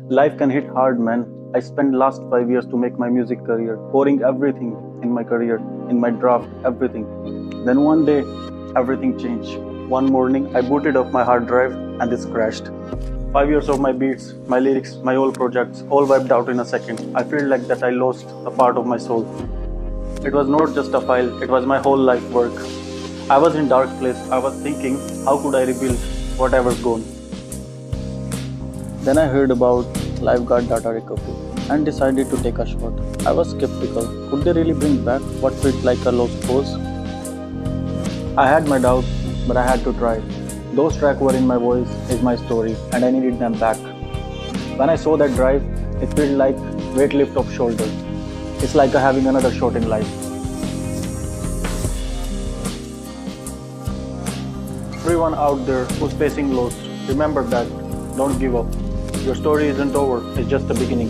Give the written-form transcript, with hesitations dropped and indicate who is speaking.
Speaker 1: Life can hit hard, man. I spent last 5 years to make my music career, pouring everything in my career, in my draft, everything. Then one day, everything changed. One morning, I booted up my hard drive and this crashed. 5 years of my beats, my lyrics, my old projects, all wiped out in a second. I feel like that I lost a part of my soul. It was not just a file, it was my whole life work. I was in dark place. I was thinking, how could I rebuild what I was gone? Then I heard about Lifeguard Data Recovery and decided to take a shot. I was skeptical. Could they really bring back what felt like a lost cause? I had my doubts, but I had to try. Those tracks were in my voice, is my story, and I needed them back. When I saw that drive, it felt like weight lift off shoulders. It's like having another shot in life. Everyone out there who's facing loss, remember that. Don't give up. Your story isn't over, it's just the beginning.